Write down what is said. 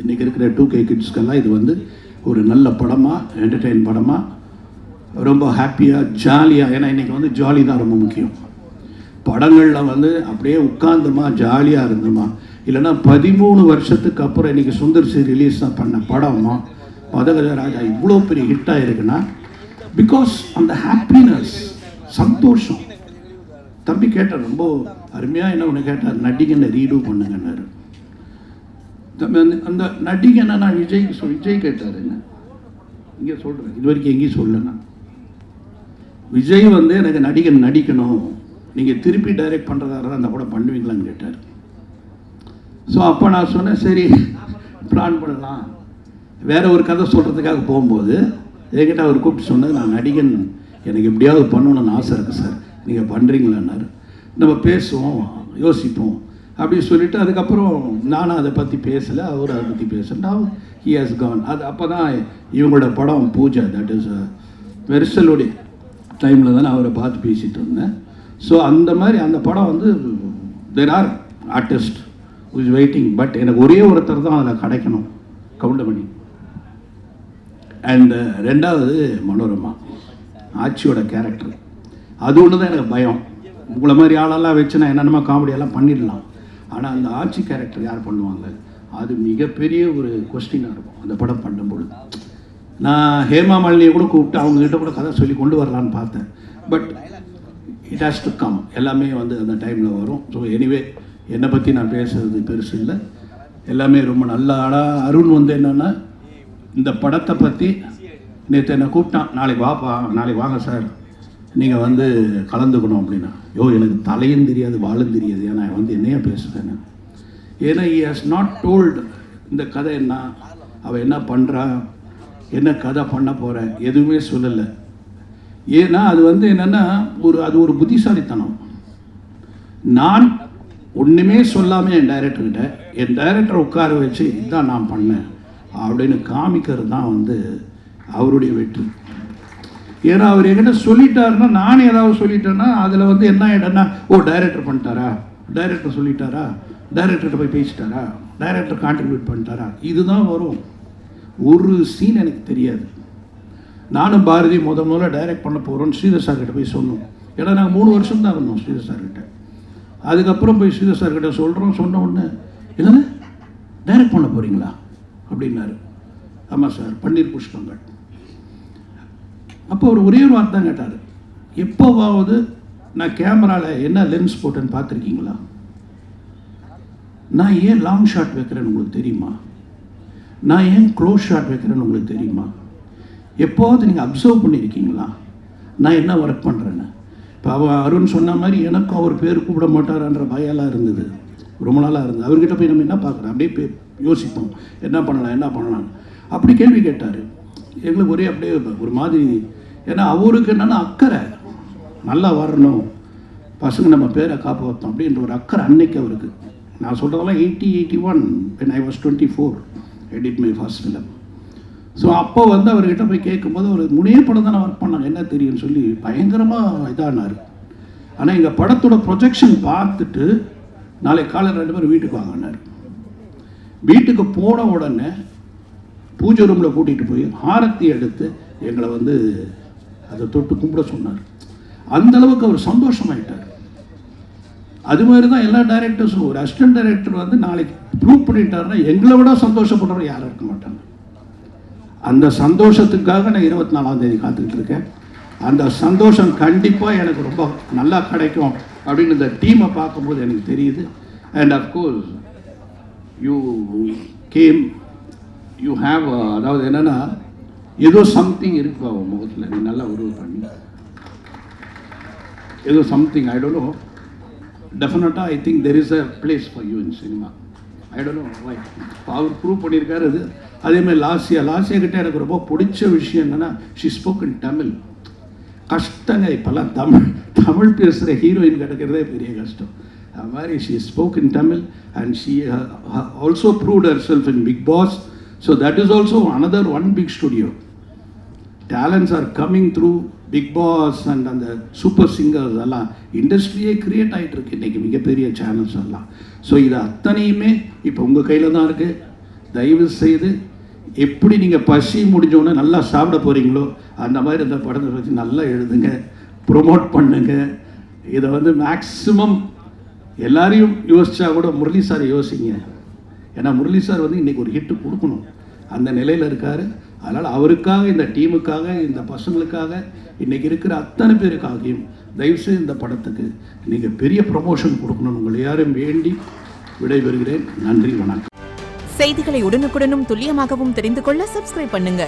இன்றைக்கி இருக்கிற 2K கிட்ஸ்க்கெல்லாம் இது வந்து ஒரு நல்ல படமாக, என்டர்டெயின் படமாக, ரொம்ப ஹாப்பியாக ஜாலியாக. ஏன்னா இன்றைக்கி வந்து ஜாலி தான் ரொம்ப முக்கியம். படங்களில் வந்து அப்படியே உட்கார்ந்துமா ஜாலியாக இருந்துமா, இல்லைன்னா 13 வருஷத்துக்கு அப்புறம் இன்றைக்கி சுந்தர் சி ரிலீஸ் தான் பண்ண படமா மதகஜ ராஜா இவ்வளோ பெரிய ஹிட்டாக இருக்குன்னா பிகாஸ் அந்த ஹாப்பினஸ், சந்தோஷம். தம்பி கேட்டார், ரொம்ப அருமையாக என்ன ஒன்று கேட்டார், நடிகனை ரீடூ பண்ணுங்கன்னாரு. அந்த நடிகனை நான் விஜய் கேட்டார், என்ன இங்கே சொல்கிறேன், இது வரைக்கும் எங்கேயும் சொல்லலை. விஜய் வந்து எனக்கு நடிகன் நடிக்கணும், நீங்கள் திருப்பி டைரக்ட் பண்ணுறதா அந்த படம் பண்ணுவீங்களான்னு கேட்டார். ஸோ அப்போ நான் சொன்னேன், சரி பிளான் பண்ணலாம். வேறு ஒரு கதை சொல்கிறதுக்காக போகும்போது என்கிட்ட அவர் கூப்பிட்டு சொன்னது, நான் நடிகன் எனக்கு எப்படியாவது பண்ணணும்னு ஆசை இருக்குது சார், நீங்கள் பண்ணுறீங்களான்னாரு. நம்ம பேசுவோம், யோசிப்போம் அப்படின்னு சொல்லிவிட்டு அதுக்கப்புறம் நானும் அதை பற்றி பேசலை, அவர் அதை பற்றி பேசுகிறேன். He has Khan. அது அப்போ தான் இவங்களோட படம் பூஜை, தட் இஸ் வெர்சலுடைய டைமில் தானே அவரை பார்த்து பேசிகிட்டு இருந்தேன். ஸோ அந்த மாதிரி அந்த படம் வந்து there are artist is waiting. But எனக்கு ஒரே ஒருத்தர் தான் அதில் கிடைக்கணும், கவுண்டமணி. அண்ட் ரெண்டாவது மனோரமா, ஆட்சியோட கேரக்டர். அது ஒன்று தான் எனக்கு பயம். உங்களை மாதிரி ஆளெல்லாம் வச்சு நான் என்னென்னமா காமெடியெல்லாம் பண்ணிடலாம், ஆனால் அந்த ஆட்சி கேரக்டர் யார் பண்ணுவாங்க, அது மிகப்பெரிய ஒரு கொஸ்டினாக இருக்கும் அந்த படம் பண்ணும்பொழுது. நான் ஹேமா மாலினியை கூட கூப்பிட்டு அவங்ககிட்ட கூட கதை சொல்லி கொண்டு வரலான்னு பார்த்தேன். But it has to come, எல்லாமே வந்து அந்த டைமில் வரும். ஸோ எனிவே என்னை பற்றி நான் பேசுகிறது பெருசு இல்லை, எல்லாமே ரொம்ப நல்ல ஆடாக. அருண் வந்து என்னென்னா இந்த படத்தை பற்றி நேற்று என்னை கூப்பிட்டான், நாளைக்கு வாப்பா, நாளைக்கு வாங்க சார், நீங்கள் வந்து கலந்துக்கணும் அப்படின்னா. எனக்கு தலையும் தெரியாது வாழும் தெரியாது, ஏன்னா வந்து என்னையா பேசுகிறேன்னு. ஏன்னா ஹி ஹாஸ் நாட் டோல்டு இந்த கதை என்ன, அவள் என்ன பண்ணுறா, என்ன கதை பண்ண போகிற, எதுவுமே சொல்லலை. ஏன்னா அது வந்து என்னென்னா அது ஒரு புத்திசாலித்தனம். நான் ஒன்றுமே சொல்லாமல் என் டைரக்டரை உட்கார வச்சு இதுதான் நான் பண்ணேன் அப்படின்னு காமிக்கிறது தான் வந்து அவருடைய வெற்றி. ஏன்னா அவர் என்கிட்ட சொல்லிட்டாருன்னா, நானே ஏதாவது சொல்லிட்டேன்னா அதில் வந்து என்ன ஆகிடும்னா, டைரக்டர் பண்ணிட்டாரா, டைரக்டர் சொல்லிட்டாரா, டைரக்டர்கிட்ட போய் பேசிட்டாரா, டைரக்டர் கான்ட்ரிபியூட் பண்ணிட்டாரா, இதுதான் வரும். ஒரு சீன் எனக்கு தெரியாது. நானும் பாரதி முதல்ல டைரக்ட் பண்ண போகிறோன்னு ஸ்ரீதர் சார்கிட்ட போய் சொன்னோம். ஏன்னா நாங்கள் 3 வருஷம் தான் இருந்தோம் ஸ்ரீதர் சார்கிட்ட. அதுக்கப்புறம் போய் ஸ்ரீதர் சார்கிட்ட சொன்ன உடனே, இல்லைங்க டைரக்ட் பண்ண போகிறீங்களா அப்படின்னாரு. ஆமாம் சார், பன்னீர் புஷ்பங்கள். அப்போ அவர் ஒரே ஒரு வார்த்தை தான் கேட்டார், எப்போவாவது நான் கேமராவில் என்ன லென்ஸ் போட்டேன்னு பார்த்துருக்கீங்களா, நான் ஏன் லாங் ஷாட் வைக்கிறேன்னு உங்களுக்கு தெரியுமா, நான் ஏன் க்ளோஸ் ஷாட் வைக்கிறேன்னு உங்களுக்கு தெரியுமா, எப்போவாவது நீங்கள் அப்சர்வ் பண்ணியிருக்கீங்களா நான் என்ன ஒர்க் பண்ணுறேன்னு. இப்போ அருண் சொன்ன மாதிரி எனக்கும் அவர் பேர் கூப்பிட மாட்டாரான்ற பயம்லாம் இருந்தது, ரொம்ப நாளாக இருந்தது. அவர்கிட்ட போய் நம்ம என்ன பார்க்குறோம், அப்படியே யோசிப்போம், என்ன பண்ணலாம் அப்படி கேள்வி கேட்டார். எங்களுக்கு ஒரே அப்படியே ஒரு மாதிரி, ஏன்னா அவருக்கு என்னென்னா அக்கறை, நல்லா வரணும், பசங்க நம்ம பேரை காப்பாற்றோம் அப்படின்ற ஒரு அக்கறை அன்னைக்கு அவருக்கு. நான் சொல்கிறதெல்லாம் 80-81 when I was 24 I did my first film. So அப்போ வந்து அவர்கிட்ட போய் கேட்கும்போது ஒரு 3 படம் தானே ஒர்க் பண்ணாங்க, என்ன தெரியும்னு சொல்லி பயங்கரமாக இதானார். ஆனால் எங்கள் படத்தோட ப்ரொஜெக்ஷன் பார்த்துட்டு நாளைக்கு காலையில் 2 பேரும் வீட்டுக்கு வாங்கினார். வீட்டுக்கு போன உடனே பூஜை ரூமில் கூட்டிகிட்டு போய் ஆரத்தி எடுத்து எங்களை வந்து அதை தொட்டு கும்பிட சொன்னார். அந்தளவுக்கு அவர் சந்தோஷமாயிட்டார். அது மாதிரி தான் எல்லா டைரக்டர்ஸும், ஒரு அசிஸ்டன்ட் டைரக்டர் வந்து நாளைக்கு ப்ரூவ் பண்ணிட்டாருன்னா எங்களை விட சந்தோஷப்படுறவர் யாரும் இருக்க மாட்டாங்க. அந்த சந்தோஷத்துக்காக நான் 24ஆம் தேதி காத்துக்கிட்டு இருக்கேன். அந்த சந்தோஷம் கண்டிப்பாக எனக்கு ரொம்ப நல்லா கிடைக்கும் அப்படின்னு இந்த டீமை பார்க்கும்போது எனக்கு தெரியுது. And of course you came, you have, அதாவது என்னென்னா ஏதோ சம்திங் இருக்கு அவன் முகத்தில், நீ நல்லா உருவ பண்ணி ஏதோ சம்திங், ஐ டோன்ட் நோ, டெஃபினட்டாக I think there is a place for you in cinema. I don't know why, அவர் ப்ரூவ் பண்ணியிருக்காரு. அது அதேமாதிரி லாஸ்யா கிட்டே எனக்கு ரொம்ப பிடிச்ச விஷயம் என்னென்னா, ஷி ஸ்போக் இன் தமிழ். கஷ்டங்க இப்போல்லாம் தமிழ் பேசுகிற ஹீரோயின் கிடைக்கிறதே பெரிய கஷ்டம். அது மாதிரி she spoke in Tamil and she also proved herself in big boss. So that is also another one big studio. Talents are coming through big boss and அந்த super singers எல்லாம் இண்டஸ்ட்ரியே கிரியேட் ஆகிட்டு இருக்கு இன்றைக்கி, மிகப்பெரிய சேனல்ஸ் எல்லாம். So இது அத்தனையுமே இப்போ உங்கள் கையில் தான் இருக்குது. தயவு செய்து எப்படி நீங்கள் பசி முடிஞ்சோன்னே நல்லா சாப்பிட போகிறீங்களோ அந்த மாதிரி இந்த படத்தை வச்சு நல்லா எழுதுங்க, ப்ரொமோட் பண்ணுங்க. இதை வந்து மேக்ஸிமம் எல்லாரையும் யோசிச்சா கூட முரளி சார் யோசிங்க. ஏன்னா முரளி சார் வந்து இன்றைக்கி ஒரு ஹிட்டு கொடுக்கணும், அந்த நிலையில் இருக்கார். அதனால் அவருக்காக, இந்த டீமுக்காக, இந்த பசங்களுக்காக, இன்றைக்கி இருக்கிற அத்தனை பேருக்காகவும் தயவுசெய்து இந்த படத்துக்கு நீங்கள் பெரிய ப்ரமோஷன் கொடுக்கணும். உங்களை யாரும் வேண்டி விடைபெறுகிறேன். நன்றி, வணக்கம். செய்திகளை உடனுக்குடனும் துல்லியமாகவும் தெரிந்து கொள்ள சப்ஸ்கிரைப் பண்ணுங்க.